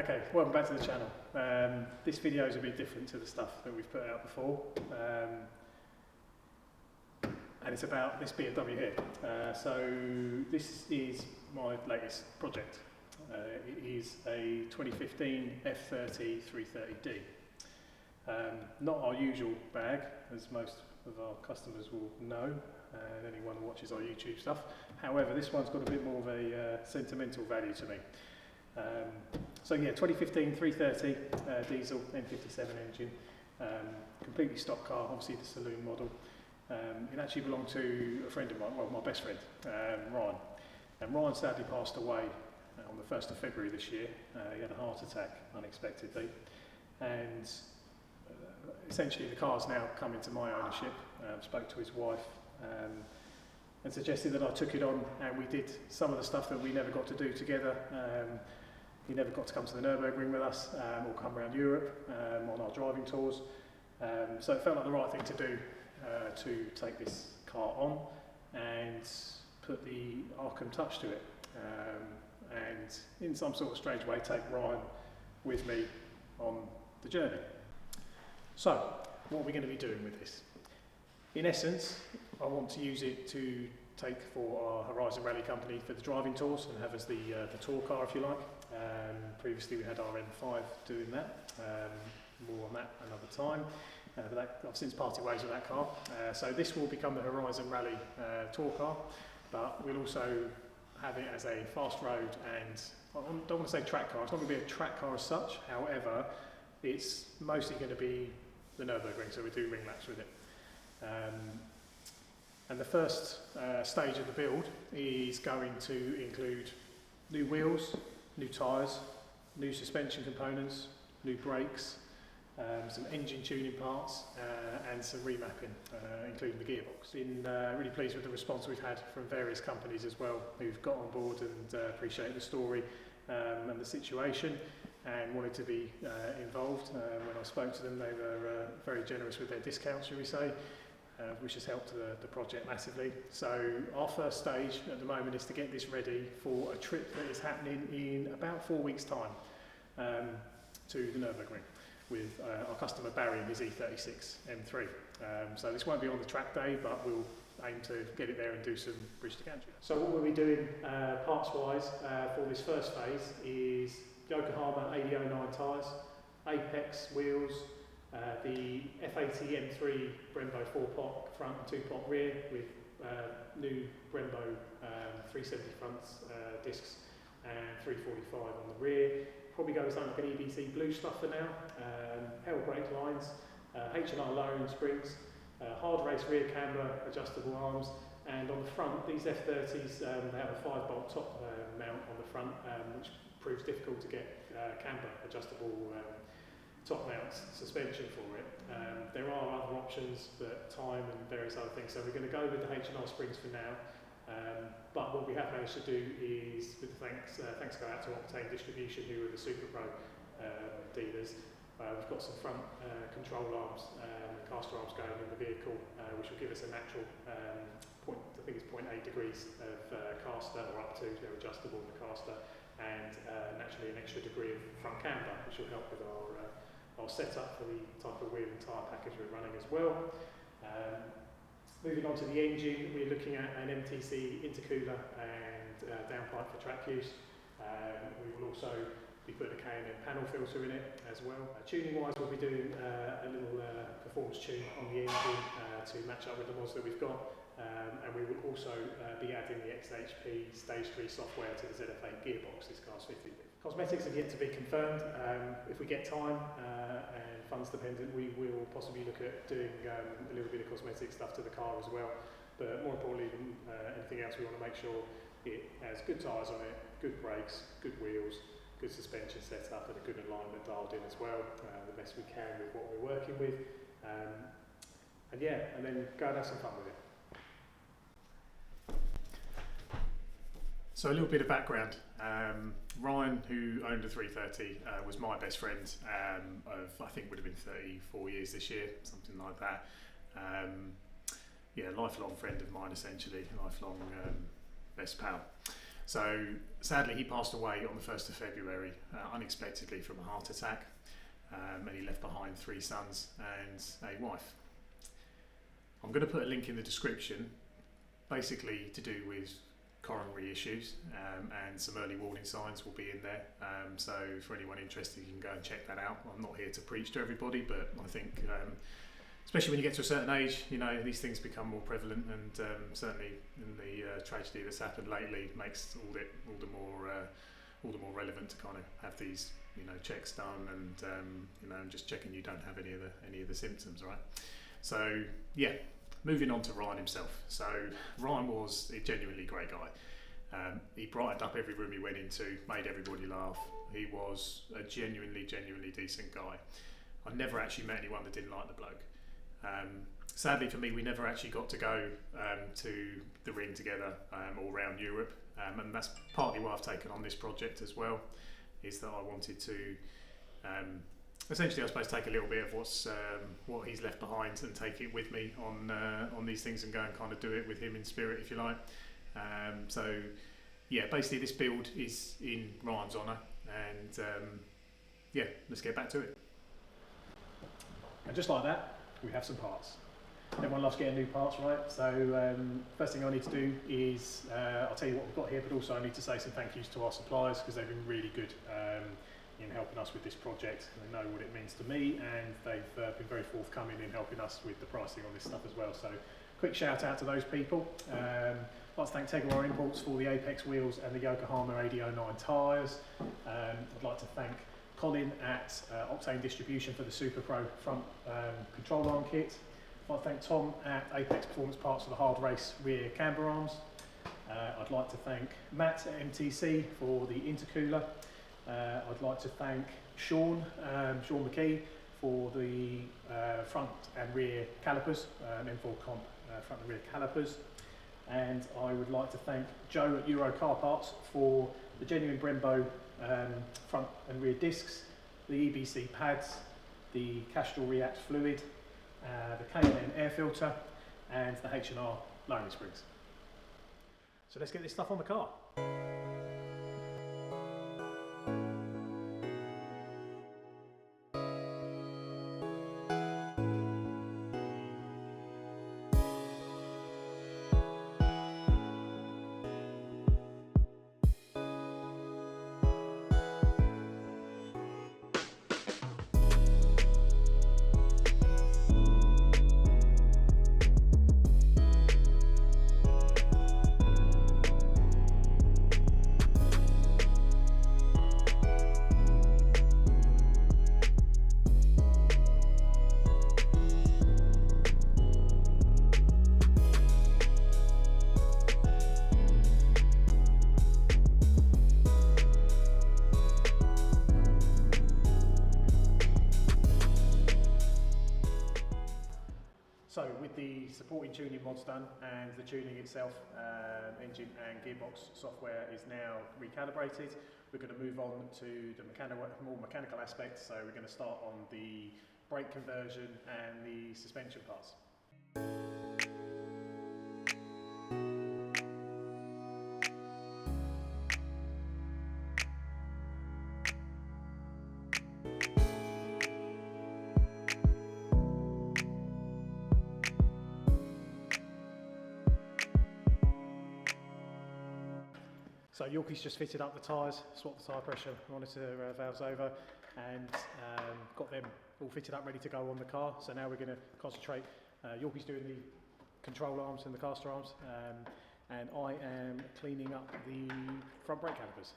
Okay, welcome back to the channel. This video is a bit different to the stuff that we've put out before, and it's about this Bmw here. So this is my latest project. It is a 2015 F30 330D. Not our usual bag, as most of our customers will know, and anyone who watches our YouTube stuff. However, this one's got a bit more of a sentimental value to me. So yeah, 2015 330 diesel N57 engine, completely stock car, obviously the saloon model. It actually belonged to a friend of mine, well, my best friend, Ryan. And Ryan sadly passed away on the 1st of February this year. He had a heart attack unexpectedly, and essentially the car's now come into my ownership. Spoke to his wife and suggested that I took it on, and we did some of the stuff that we never got to do together. He never got to come to the Nürburgring with us or come around Europe on our driving tours. So it felt like the right thing to do to take this car on and put the Arkham touch to it. And in some sort of strange way take Ryan with me on the journey. So what are we going to be doing with this? In essence, I want to use it to take for our Horizon Rally company for the driving tours and have as the tour car, if you like. Previously we had our M5 doing that, more on that another time, but I've since parted ways with that car. So this will become the Horizon Rally tour car, but we'll also have it as a fast road, and I don't want to say track car, it's not going to be a track car as such. However, it's mostly going to be the Nürburgring, so we do ring laps with it. And the first stage of the build is going to include new wheels, new tyres, new suspension components, new brakes, some engine tuning parts, and some remapping, including the gearbox. Been really pleased with the response we've had from various companies as well, who've got on board and appreciate the story and the situation, and wanted to be involved. When I spoke to them, they were very generous with their discounts, shall we say, which has helped the project massively. So our first stage at the moment is to get this ready for a trip that is happening in about 4 weeks' time to the Nürburgring with our customer Barry and his E36 M3. So this won't be on the track day, but we'll aim to get it there and do some bridge to gantry. So what we'll be doing parts-wise for this first phase is Yokohama 8009 tyres, Apex wheels, the F80 M3 Bmw 4-pot front and 2-pot rear with new Bmw 370 fronts, discs, and 345 on the rear. Probably go with something like an EBC blue stuff for now. Hell brake lines, H&R lowering springs, hard race rear camber, adjustable arms, and on the front, these F30s they have a 5-bolt top mount on the front, which proves difficult to get camber adjustable top mount suspension for it. There are other options, but time and various other things. So we're going to go with the H&R springs for now. But what we have managed to do is, with thanks go out to Octane Distribution, who are the Super Pro dealers. We've got some front control arms, caster arms going in the vehicle, which will give us a natural point. I think it's 0.8 degrees of caster, or up to. They're adjustable in the caster, and naturally an extra degree of front camber, which will help with our setup for the type of wheel and tyre package we're running as well. Moving on to the engine, we're looking at an MTC intercooler and downpipe for track use. We will also be putting a K&N panel filter in it as well. Tuning wise, we'll be doing a little performance tune on the engine to match up with the mods that we've got. And we will also be adding the XHP Stage 3 software to the ZF8 gearbox this car's fitted with. Cosmetics have yet to be confirmed. If we get time and funds dependent, we will possibly look at doing a little bit of cosmetic stuff to the car as well. But more importantly than anything else, we want to make sure it has good tyres on it, good brakes, good wheels, good suspension setup, and a good alignment dialed in as well, the best we can with what we're working with. And yeah, and then go and have some fun with it. So a little bit of background. Ryan, who owned a 330, was my best friend of, I think would have been 34 years this year, something like that. Yeah, lifelong friend of mine essentially, lifelong best pal. So sadly he passed away on the 1st of February unexpectedly from a heart attack, and he left behind 3 sons and a wife. I'm going to put a link in the description, basically to do with coronary issues, and some early warning signs will be in there, so for anyone interested you can go and check that out. I'm not here to preach to everybody, but I think especially when you get to a certain age, you know, these things become more prevalent, and certainly in the tragedy that's happened lately makes all the more relevant to kind of have these, you know, checks done, and you know, and just checking you don't have any of the symptoms, right? So yeah, moving on to Ryan himself. So Ryan was a genuinely great guy. He brightened up every room he went into, made everybody laugh. He was a genuinely decent guy. I never actually met anyone that didn't like the bloke. Sadly for me, we never actually got to go to the ring together all around Europe, and that's partly why I've taken on this project as well, is that I wanted to essentially, I suppose, take a little bit of what he's left behind and take it with me on these things, and go and kind of do it with him in spirit, if you like. So yeah, basically this build is in Ryan's honour, and yeah, let's get back to it. And just like that, we have some parts. Everyone loves getting new parts, right? So first thing I need to do is, I'll tell you what we've got here, but also I need to say some thank yous to our suppliers, because they've been really good in helping us with this project. They know what it means to me, and they've been very forthcoming in helping us with the pricing on this stuff as well. So quick shout out to those people. I'd like to thank Tegawa Imports for the Apex wheels and the Yokohama 8009 tyres. I'd like to thank Colin at Octane Distribution for the Super Pro front control arm kit. I'd like to thank Tom at Apex Performance Parts for the hard race rear camber arms. I'd like to thank Matt at MTC for the intercooler. I'd like to thank Sean McKee for the front and rear calipers, M4 Comp front and rear calipers. And I would like to thank Joe at Euro Car Parts for the genuine Brembo front and rear discs, the EBC pads, the Castrol React fluid, the K&N air filter, and the H&R lowering springs. So let's get this stuff on the car. So with the supporting tuning mods done and the tuning itself, engine and gearbox software is now recalibrated, we're going to move on to the more mechanical aspects. So we're going to start on the brake conversion and the suspension parts. So Yorkie's just fitted up the tyres, swapped the tyre pressure monitor valves over, and got them all fitted up, ready to go on the car. So now we're going to concentrate. Yorkie's doing the control arms and the caster arms, and I am cleaning up the front brake calipers.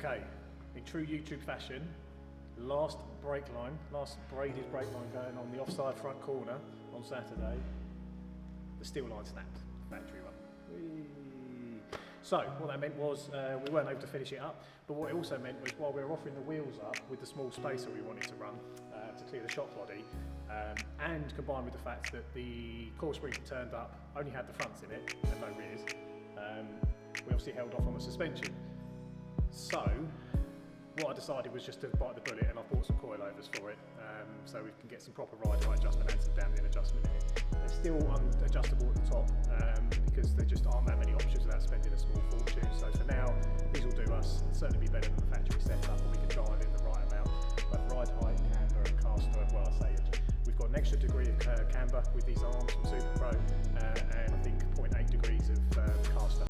Okay, in true YouTube fashion, last braided brake line going on the offside front corner on Saturday. The steel line snapped, factory run. Whee! So what that meant was we weren't able to finish it up, but what it also meant was while we were offering the wheels up with the small spacer we wanted to run to clear the shop body, and combined with the fact that the core spring turned up only had the fronts in it and no rears, we obviously held off on the suspension. So what I decided was just to bite the bullet, and I bought some coilovers for it, so we can get some proper ride height adjustment and some damping adjustment in it. They're still unadjustable at the top because there just aren't that many options without spending a small fortune. So for now, these will do us. It'll certainly be better than the factory setup, and we can dial in the right amount of ride height, camber, and caster. Well, I say we've got an extra degree of camber with these arms from Super Pro, and I think 0.8 degrees of caster.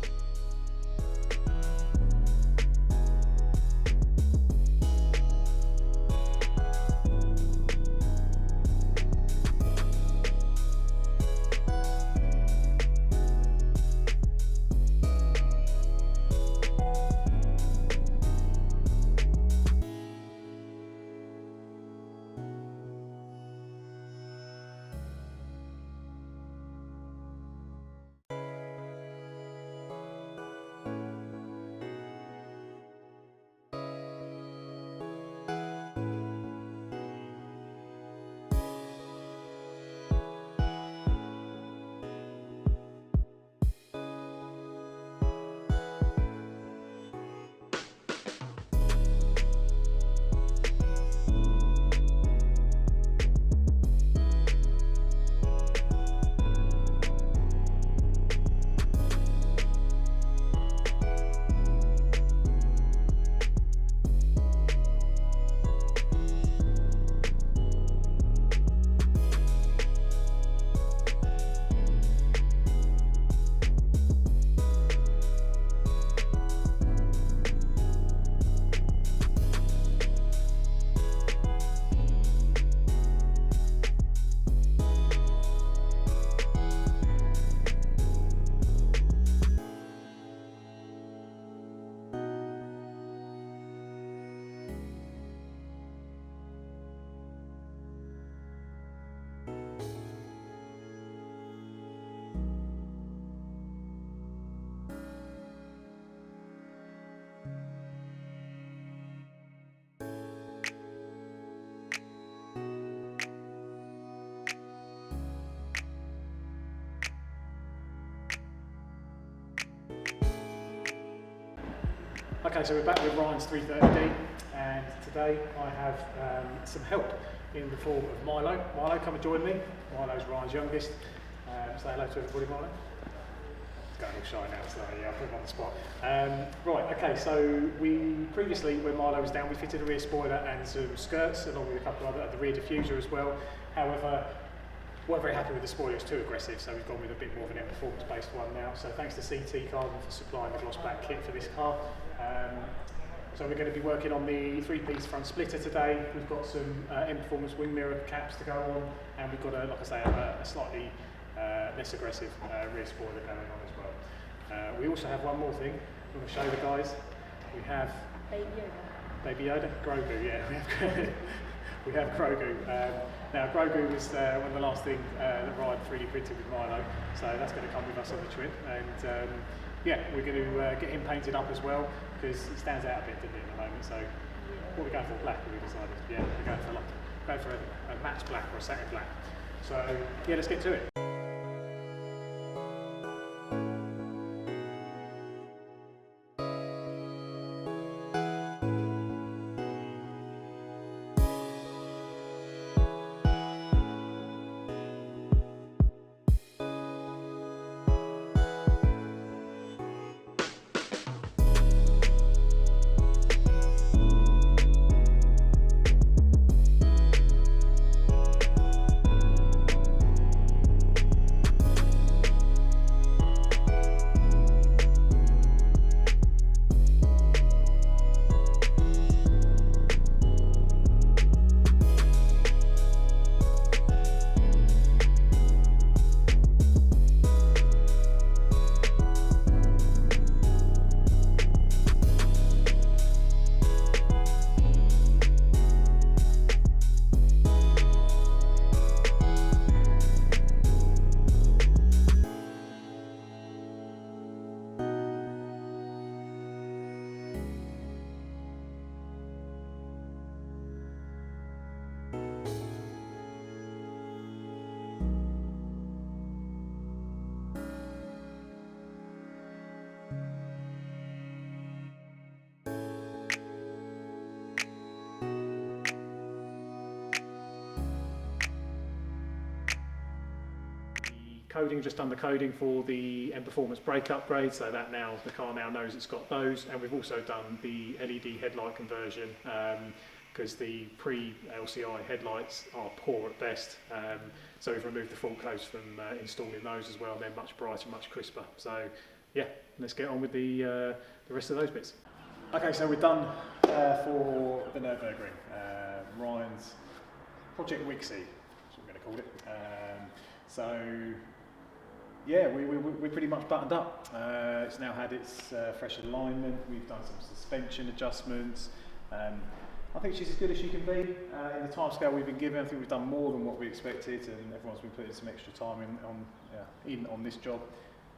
Okay, so we're back with Ryan's 330D, and today I have some help in the form of Milo. Milo, come and join me. Milo's Ryan's youngest. Say hello to everybody, Milo. It's going all shy now, so yeah, I'll put him on the spot. Right, okay, so we previously, when Milo was down, we fitted a rear spoiler and some skirts, along with a couple of other, the rear diffuser as well. However, weren't very happy with the spoiler, it was too aggressive, so we've gone with a bit more of an performance-based one now. So thanks to CT Carbon for supplying the gloss black kit for this car. So we're going to be working on the three-piece front splitter today. We've got some M-Performance wing mirror caps to go on, and we've got, like I say, a slightly less aggressive rear spoiler going on as well. We also have one more thing I want to show the guys. We have Baby Yoda, Grogu, yeah. We have Grogu. Now Grogu was one of the last thing that Ryan 3D printed with Milo, so that's going to come with us on the trip. And yeah, we're going to get him painted up as well, because he stands out a bit, doesn't he, at the moment. So what we're going for black, we decided. Yeah, we're going for a matte black or a satin black. So yeah, let's get to it. coding, just done the coding for the M Performance brake upgrade, so that now the car now knows it's got those. And we've also done the LED headlight conversion, because the pre-LCI headlights are poor at best. So we've removed the fault codes from installing those as well, and they're much brighter, much crisper. So yeah, let's get on with the rest of those bits. Okay, so we're done for the Nürburgring. Ryan's Project Wicksy, that's what we're going to call it. So yeah, we're pretty much buttoned up. It's now had its fresh alignment. We've done some suspension adjustments. I think she's as good as she can be in the timescale we've been given. I think we've done more than what we expected, and everyone's been putting some extra time on this job.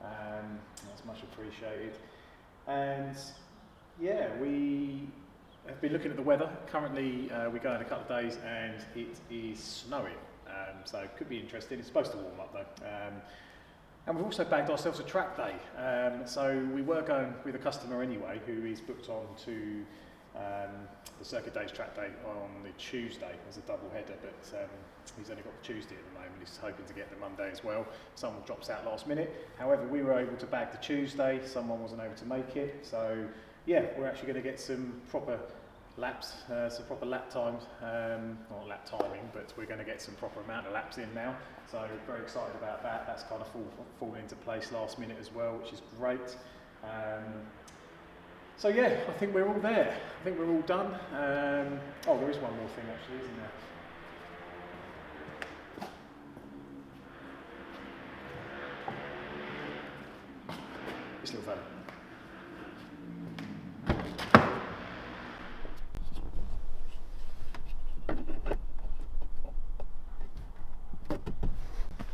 That's much appreciated. And yeah, we have been looking at the weather. Currently, we go in a couple of days, and it is snowing. So it could be interesting. It's supposed to warm up though. And we've also bagged ourselves a track day. So we were going with a customer anyway, who is booked on to the Circuit Days track day on the Tuesday as a double header, but he's only got the Tuesday at the moment. He's hoping to get the Monday as well. Someone drops out last minute. However, we were able to bag the Tuesday. Someone wasn't able to make it. So yeah, we're actually going to get some proper laps, some proper lap times, not lap timing, but we're going to get some proper amount of laps in now. So very excited about that. That's kind of fallen into place last minute as well, which is great. So yeah, I think we're all there. I think we're all done. Oh, there is one more thing actually, isn't there? This little fella.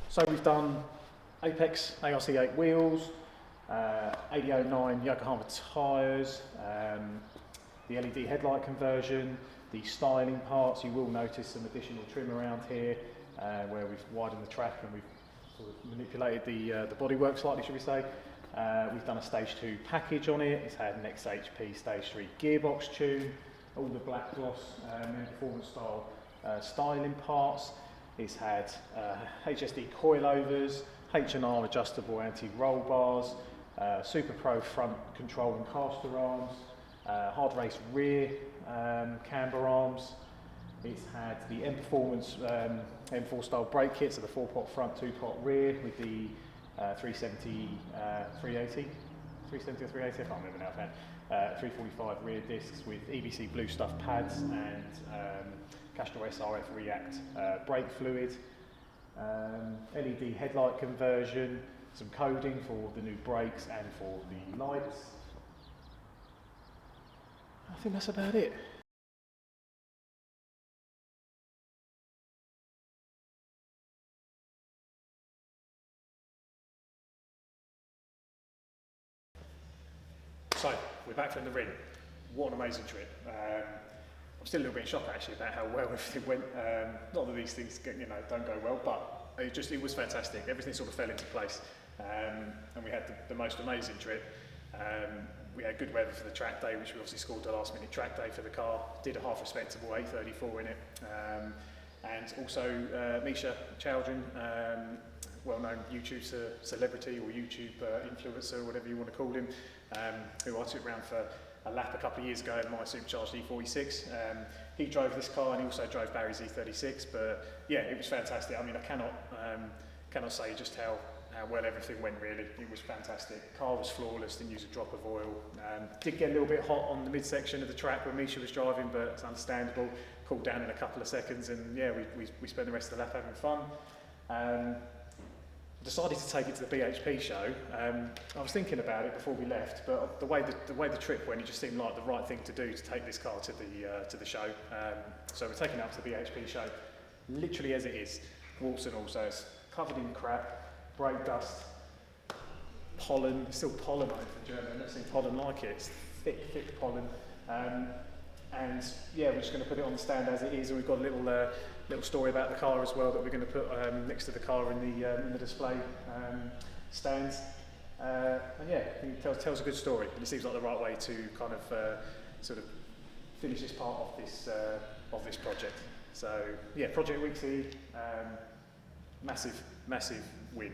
So we've done Apex ARC8 wheels, 8009 Yokohama tyres, the LED headlight conversion, the styling parts. You will notice some additional trim around here where we've widened the track and we've sort of manipulated the bodywork slightly, should we say. We've done a stage 2 package on it. It's had an XHP stage 3 gearbox tune, all the black gloss and performance style styling parts. It's had HSD coilovers, H&R adjustable anti-roll bars, Super Pro front control and caster arms, hard race rear camber arms. It's had the M Performance M4 style brake kit, so the 4-pot front, 2-pot rear with the 370, 380, 370 or 380, I can't remember now offhand. 345 rear discs with EBC blue stuff pads and Castrol SRF React brake fluid, LED headlight conversion, some coding for the new brakes and for the lights. I think that's about it. So, we're back from the ring. What an amazing trip. I'm still a little bit in shock actually about how well everything went. Not that these things don't go well, but it was fantastic. Everything sort of fell into place, and we had the most amazing trip. We had good weather for the track day, which we obviously scored the last minute track day for the car. Did a half respectable 834 in it, and also Misha Chowdhury, well-known YouTube celebrity or YouTube influencer, whatever you want to call him, who I took around for a lap a couple of years ago in my supercharged E46. He drove this car and he also drove Barry's E36, but yeah, it was fantastic. I mean, I cannot say just how well everything went really. It was fantastic. The car was flawless, didn't use a drop of oil. Did get a little bit hot on the midsection of the track when Misha was driving, but it's understandable. Cooled down in a couple of seconds, and yeah, we spent the rest of the lap having fun. Decided to take it to the BHP show. I was thinking about it before we left, but the way the trip went, it just seemed like the right thing to do to take this car to the show. So we're taking it up to the BHP show, literally as it is, warts and all. So it's covered in crap, brake dust, pollen. It's still pollen over for Germany. I've never seen pollen like it. It's thick pollen. And yeah, we're just going to put it on the stand as it is, and we've got a little story about the car as well that we're going to put next to the car in the display stands. And yeah, I think it tells a good story, and it seems like the right way to kind of sort of finish this part of this project. So yeah, Project Wicksy, massive win.